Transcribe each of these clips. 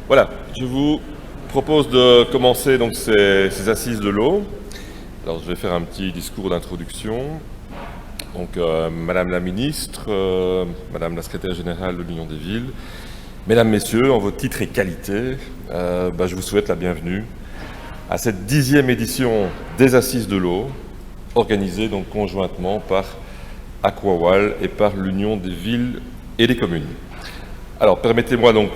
Voilà, je vous propose de commencer donc ces assises de l'eau. Alors je vais faire un petit discours d'introduction. Donc Madame la Ministre, Madame la Secrétaire Générale de l'Union des Villes, Mesdames, Messieurs, en votre titre et qualité, je vous souhaite la bienvenue à cette 10e édition des Assises de l'eau, organisée donc conjointement par Aquawal et par l'Union des Villes et des Communes. Alors permettez-moi donc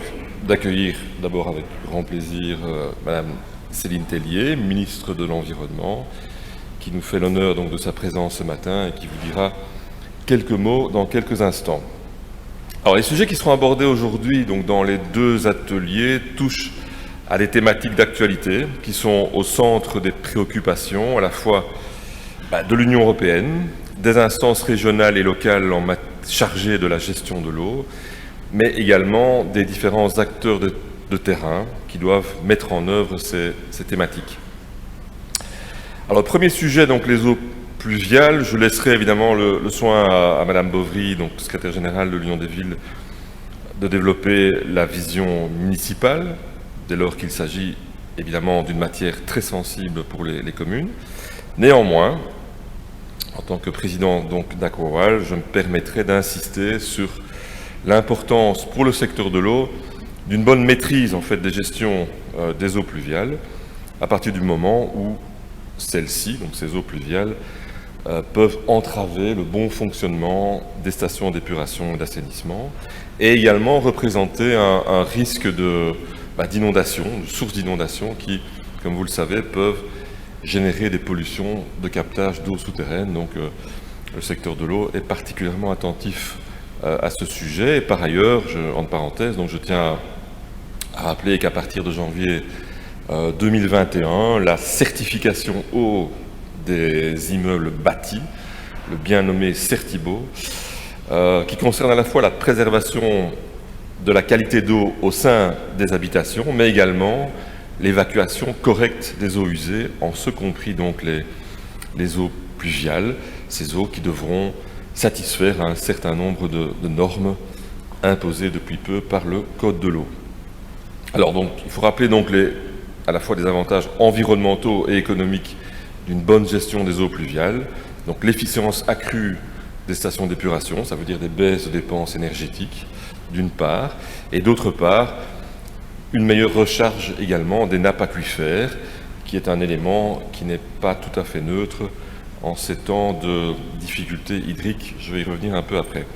d'accueillir d'abord avec grand plaisir Madame Céline Tellier, ministre de l'Environnement, qui nous fait l'honneur donc de sa présence ce matin et qui vous dira quelques mots dans quelques instants. Alors les sujets qui seront abordés aujourd'hui donc dans les deux ateliers touchent à des thématiques d'actualité qui sont au centre des préoccupations à la fois de l'Union européenne, des instances régionales et locales chargées de la gestion de l'eau, mais également des différents acteurs de terrain qui doivent mettre en œuvre ces thématiques. Alors, le premier sujet, donc les eaux pluviales, je laisserai évidemment le soin à Madame Bovry, donc secrétaire générale de l'Union des Villes, de développer la vision municipale, dès lors qu'il s'agit évidemment d'une matière très sensible pour les communes. Néanmoins, en tant que président d'Aquawal, je me permettrai d'insister sur l'importance pour le secteur de l'eau d'une bonne maîtrise en fait des gestions des eaux pluviales à partir du moment où celles-ci, donc ces eaux pluviales, peuvent entraver le bon fonctionnement des stations d'épuration et d'assainissement et également représenter un risque d'inondation, de sources d'inondation qui, comme vous le savez, peuvent générer des pollutions de captage d'eau souterraine. Donc le secteur de l'eau est particulièrement attentif à ce sujet. Et par ailleurs, entre parenthèses, donc je tiens à rappeler qu'à partir de janvier 2021, la certification eau des immeubles bâtis, le bien nommé Certibo, qui concerne à la fois la préservation de la qualité d'eau au sein des habitations, mais également l'évacuation correcte des eaux usées, en ce compris donc les eaux pluviales, ces eaux qui devront satisfaire à un certain nombre de normes imposées depuis peu par le Code de l'eau. Alors donc, il faut rappeler donc à la fois des avantages environnementaux et économiques d'une bonne gestion des eaux pluviales, donc l'efficience accrue des stations d'épuration, ça veut dire des baisses de dépenses énergétiques, d'une part, et d'autre part, une meilleure recharge également des nappes aquifères, qui est un élément qui n'est pas tout à fait neutre en ces temps de difficultés hydriques. Je vais y revenir un peu après.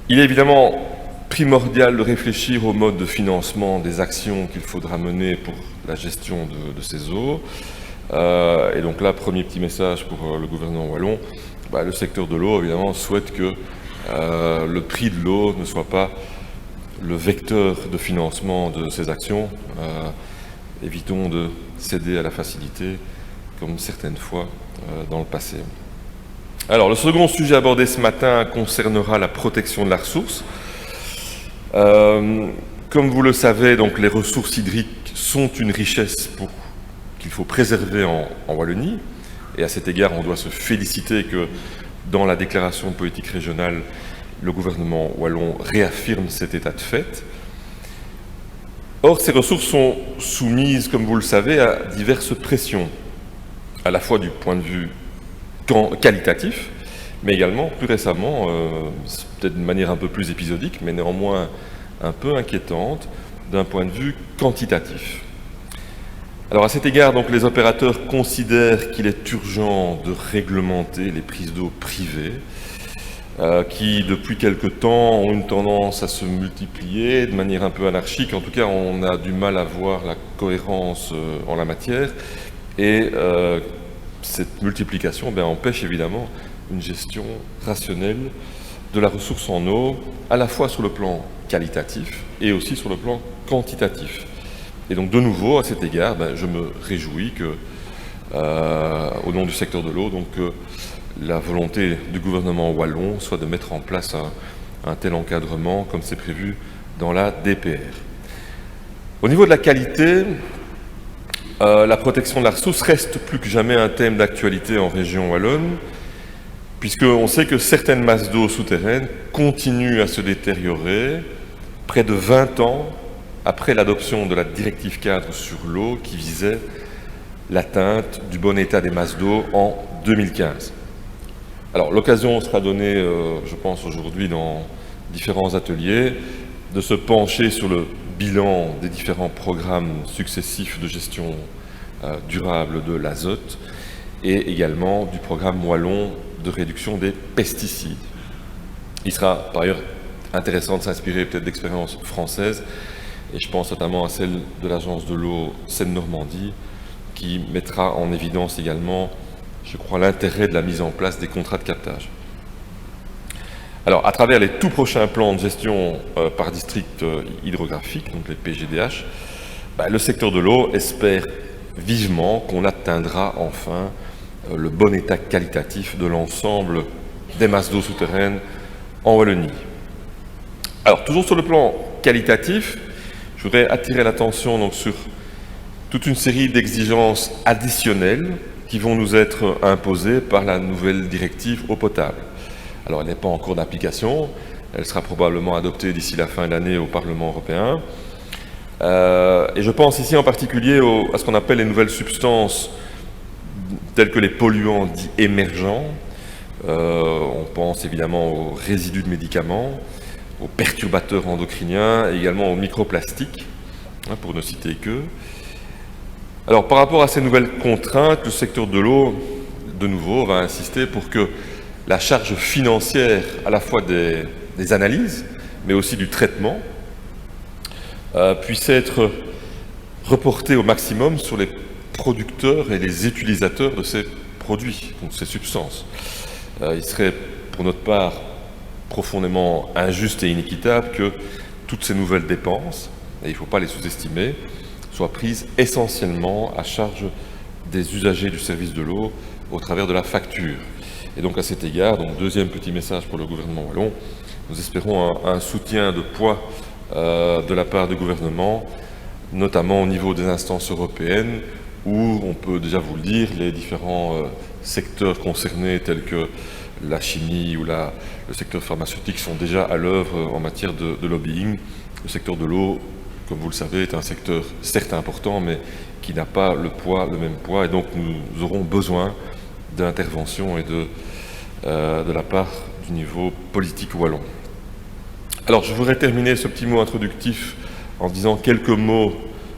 Il est évidemment primordial de réfléchir au mode de financement des actions qu'il faudra mener pour la gestion de ces eaux. Et donc là, premier petit message pour le gouvernement wallon, le secteur de l'eau, évidemment, souhaite que le prix de l'eau ne soit pas le vecteur de financement de ces actions. Évitons de céder à la facilité, comme certaines fois dans le passé. Alors, le second sujet abordé ce matin concernera la protection de la ressource. Comme vous le savez, donc, les ressources hydriques sont une richesse qu'il faut préserver en Wallonie. Et à cet égard, on doit se féliciter que dans la déclaration de politique régionale, le gouvernement wallon réaffirme cet état de fait. Or, ces ressources sont soumises, comme vous le savez, à diverses pressions, à la fois du point de vue qualitatif, mais également, plus récemment, peut-être d'une manière un peu plus épisodique, mais néanmoins un peu inquiétante, d'un point de vue quantitatif. Alors à cet égard, donc, les opérateurs considèrent qu'il est urgent de réglementer les prises d'eau privées, qui depuis quelque temps ont une tendance à se multiplier de manière un peu anarchique. En tout cas, on a du mal à voir la cohérence en la matière, et cette multiplication empêche évidemment une gestion rationnelle de la ressource en eau, à la fois sur le plan qualitatif et aussi sur le plan quantitatif. Et donc de nouveau, à cet égard, je me réjouis que, au nom du secteur de l'eau, la volonté du gouvernement wallon soit de mettre en place un tel encadrement comme c'est prévu dans la DPR. Au niveau de la qualité, La protection de la ressource reste plus que jamais un thème d'actualité en région wallonne, puisqu'on sait que certaines masses d'eau souterraines continuent à se détériorer près de 20 ans après l'adoption de la directive cadre sur l'eau qui visait l'atteinte du bon état des masses d'eau en 2015. Alors l'occasion sera donnée, je pense aujourd'hui dans différents ateliers, de se pencher sur le bilan des différents programmes successifs de gestion durable de l'azote et également du programme wallon de réduction des pesticides. Il sera par ailleurs intéressant de s'inspirer peut-être d'expériences françaises, et je pense notamment à celle de l'agence de l'eau Seine-Normandie, qui mettra en évidence également, je crois, l'intérêt de la mise en place des contrats de captage. Alors, à travers les tout prochains plans de gestion par district hydrographique, donc les PGDH, le secteur de l'eau espère vivement qu'on atteindra enfin le bon état qualitatif de l'ensemble des masses d'eau souterraines en Wallonie. Alors, toujours sur le plan qualitatif, je voudrais attirer l'attention donc sur toute une série d'exigences additionnelles qui vont nous être imposées par la nouvelle directive eau potable. Alors, elle n'est pas encore d'application, elle sera probablement adoptée d'ici la fin de l'année au Parlement européen. Et je pense ici en particulier à ce qu'on appelle les nouvelles substances telles que les polluants dits émergents. On pense évidemment aux résidus de médicaments, aux perturbateurs endocriniens et également aux microplastiques, pour ne citer que. Alors, par rapport à ces nouvelles contraintes, le secteur de l'eau, de nouveau, va insister pour que la charge financière, à la fois des analyses, mais aussi du traitement, puisse être reportée au maximum sur les producteurs et les utilisateurs de ces produits, donc ces substances. Il serait, pour notre part, profondément injuste et inéquitable que toutes ces nouvelles dépenses, et il ne faut pas les sous-estimer, soient prises essentiellement à charge des usagers du service de l'eau au travers de la facture. Et donc à cet égard, donc deuxième petit message pour le gouvernement wallon, nous espérons un soutien de poids de la part du gouvernement, notamment au niveau des instances européennes, où on peut déjà vous le dire, les différents secteurs concernés tels que la chimie ou le secteur pharmaceutique sont déjà à l'œuvre en matière de lobbying. Le secteur de l'eau, comme vous le savez, est un secteur certes important, mais qui n'a pas le même poids, et donc nous aurons besoin d'intervention et de la part du niveau politique wallon. Alors je voudrais terminer ce petit mot introductif en disant quelques mots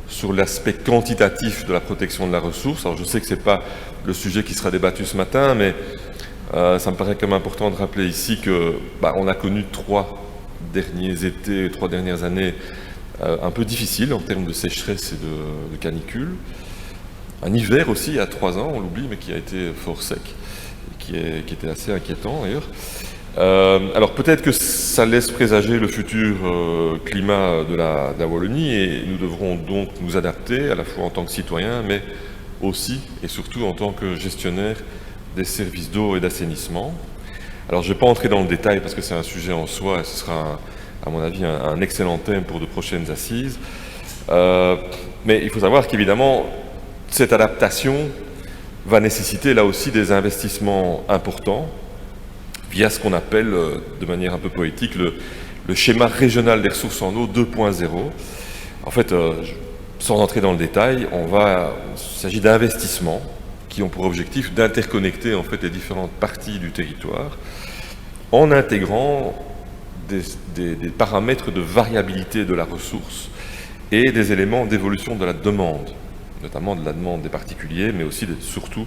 sur l'aspect quantitatif de la protection de la ressource. Alors je sais que ce n'est pas le sujet qui sera débattu ce matin, mais ça me paraît quand même important de rappeler ici que on a connu 3 derniers étés, 3 dernières années un peu difficiles en termes de sécheresse et de canicule. Un hiver aussi, il y a 3 ans, on l'oublie, mais qui a été fort sec, et qui était assez inquiétant d'ailleurs. Alors peut-être que ça laisse présager le futur climat de la Wallonie, et nous devrons donc nous adapter à la fois en tant que citoyens, mais aussi et surtout en tant que gestionnaires des services d'eau et d'assainissement. Alors je ne vais pas entrer dans le détail parce que c'est un sujet en soi et ce sera à mon avis un excellent thème pour de prochaines assises. Mais il faut savoir qu'évidemment cette adaptation va nécessiter là aussi des investissements importants via ce qu'on appelle, de manière un peu poétique, le schéma régional des ressources en eau 2.0. En fait, sans entrer dans le détail, il s'agit d'investissements qui ont pour objectif d'interconnecter en fait les différentes parties du territoire en intégrant des paramètres de variabilité de la ressource et des éléments d'évolution de la demande, notamment de la demande des particuliers, mais aussi surtout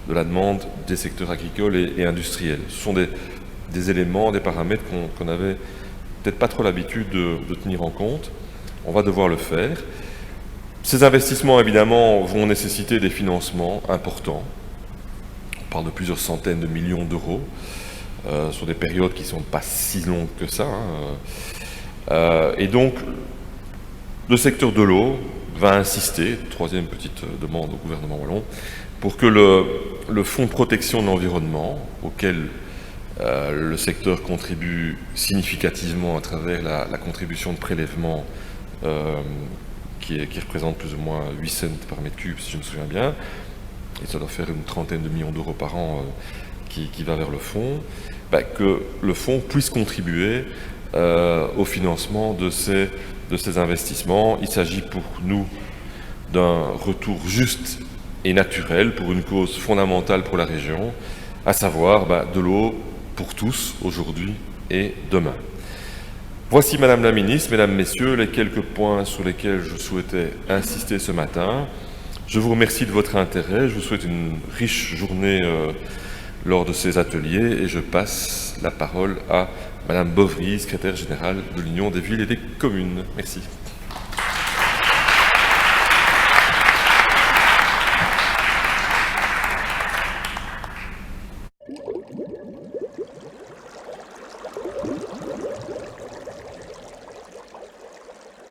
de la demande des secteurs agricoles et industriels. Ce sont des éléments, des paramètres qu'on n'avait peut-être pas trop l'habitude de tenir en compte. On va devoir le faire. Ces investissements, évidemment, vont nécessiter des financements importants. On parle de plusieurs centaines de millions d'euros sur des périodes qui ne sont pas si longues que ça. Et donc, le secteur de l'eau va insister, troisième petite demande au gouvernement wallon, pour que le fonds de protection de l'environnement, auquel le secteur contribue significativement à travers la contribution de prélèvement qui représente plus ou moins 8 cents par mètre cube, si je me souviens bien, et ça doit faire une trentaine de millions d'euros par an qui va vers le fonds, que le fonds puisse contribuer au financement de ces investissements. Il s'agit pour nous d'un retour juste et naturel pour une cause fondamentale pour la région, à savoir de l'eau pour tous, aujourd'hui et demain. Voici, Madame la Ministre, Mesdames, Messieurs, les quelques points sur lesquels je souhaitais insister ce matin. Je vous remercie de votre intérêt, je vous souhaite une riche journée lors de ces ateliers et je passe la parole à Madame Bovry, secrétaire générale de l'Union des villes et des communes. Merci.